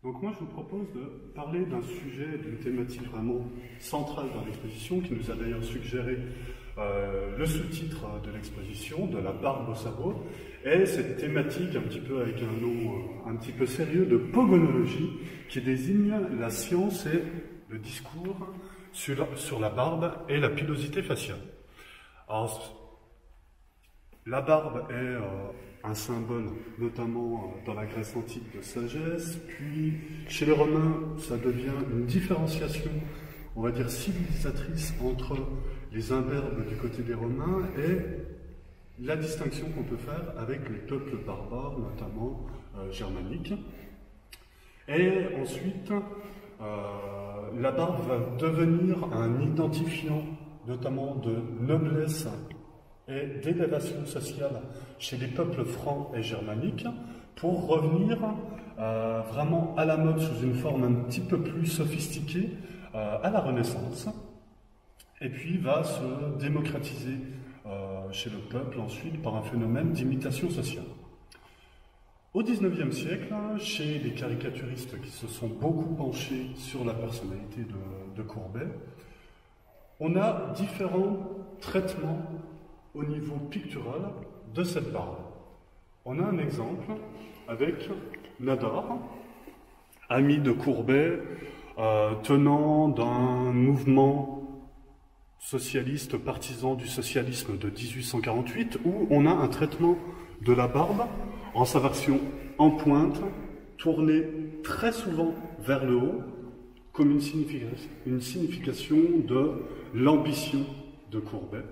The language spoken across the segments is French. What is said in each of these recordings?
Donc moi, je vous propose de parler d'un sujet, d'une thématique vraiment centrale dans l'exposition, qui nous a d'ailleurs suggéré le sous-titre de l'exposition, de la barbe au sabot, et cette thématique, un petit peu avec un nom un petit peu sérieux, de pogonologie, qui désigne la science et le discours sur la barbe et la pilosité faciale. Alors, la barbe est un symbole, notamment dans la Grèce antique, de sagesse, puis chez les Romains, ça devient une différenciation, on va dire, civilisatrice entre les imberbes du côté des Romains et la distinction qu'on peut faire avec les peuples barbares, notamment germaniques. Et ensuite, la barbe va devenir un identifiant, notamment de noblesse et d'élévation sociale chez les peuples francs et germaniques, pour revenir vraiment à la mode sous une forme un petit peu plus sophistiquée à la Renaissance, et puis va se démocratiser chez le peuple ensuite par un phénomène d'imitation sociale. Au XIXe siècle, chez les caricaturistes qui se sont beaucoup penchés sur la personnalité de Courbet, on a différents traitements au niveau pictural de cette barbe. On a un exemple avec Nadar, ami de Courbet, tenant d'un mouvement socialiste, partisan du socialisme de 1848, où on a un traitement de la barbe en sa version en pointe, tournée très souvent vers le haut, comme une signification de l'ambition de Courbet.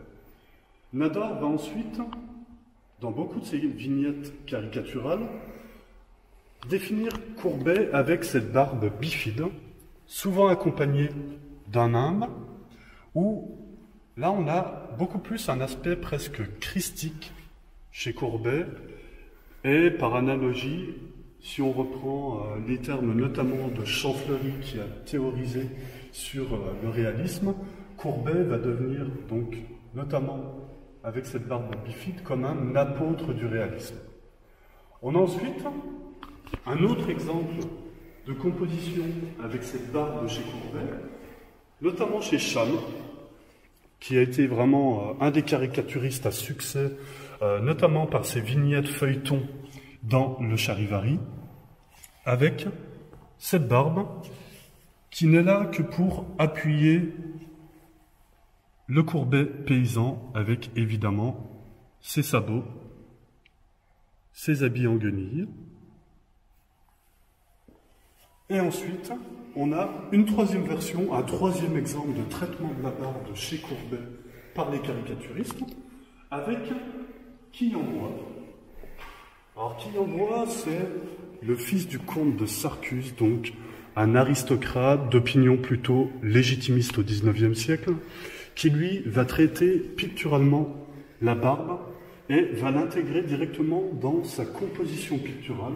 Nadar va ensuite, dans beaucoup de ses vignettes caricaturales, définir Courbet avec cette barbe bifide, souvent accompagnée d'un nimbe, où là on a beaucoup plus un aspect presque christique chez Courbet, et par analogie, si on reprend les termes notamment de Champfleury qui a théorisé sur le réalisme, Courbet va devenir donc notamment avec cette barbe bifide comme un apôtre du réalisme. On a ensuite un autre exemple de composition avec cette barbe chez Courbet, notamment chez Cham, qui a été vraiment un des caricaturistes à succès, notamment par ses vignettes feuilletons dans le Charivari, avec cette barbe qui n'est là que pour appuyer le Courbet paysan, avec évidemment ses sabots, ses habits en guenilles. Et ensuite, on a une troisième version, un troisième exemple de traitement de la barbe chez Courbet par les caricaturistes, avec Quillembois. Alors Quillembois, c'est le fils du comte de Sarcus, donc un aristocrate d'opinion plutôt légitimiste au XIXe siècle, qui lui va traiter picturalement la barbe et va l'intégrer directement dans sa composition picturale,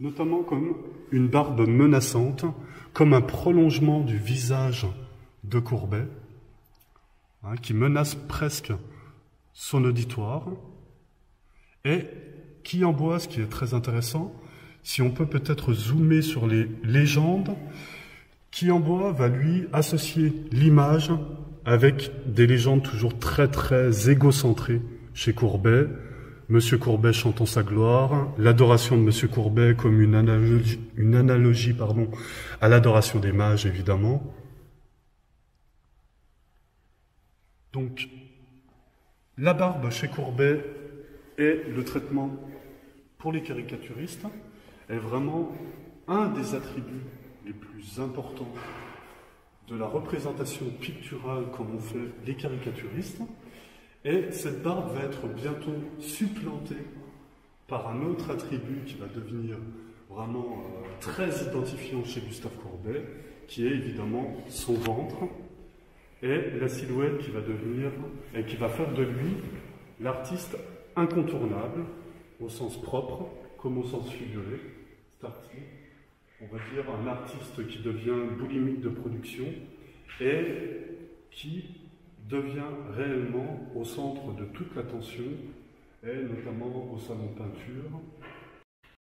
notamment comme une barbe menaçante, comme un prolongement du visage de Courbet, qui menace presque son auditoire, et Quillembois, ce qui est très intéressant, si on peut peut-être zoomer sur les légendes, Quillembois va lui associer l'image avec des légendes toujours très très égocentrées chez Courbet. Monsieur Courbet chantant sa gloire, l'adoration de Monsieur Courbet comme une analogie à l'adoration des mages, évidemment. Donc, la barbe chez Courbet et le traitement pour les caricaturistes est vraiment un des attributs les plus importants de la représentation picturale comme ont fait les caricaturistes. Et cette barbe va être bientôt supplantée par un autre attribut qui va devenir vraiment très identifiant chez Gustave Courbet, qui est évidemment son ventre et la silhouette qui va devenir et qui va faire de lui l'artiste incontournable au sens propre comme au sens figuré. On va dire un artiste qui devient boulimique de production et qui devient réellement au centre de toute l'attention, et notamment au salon de peinture,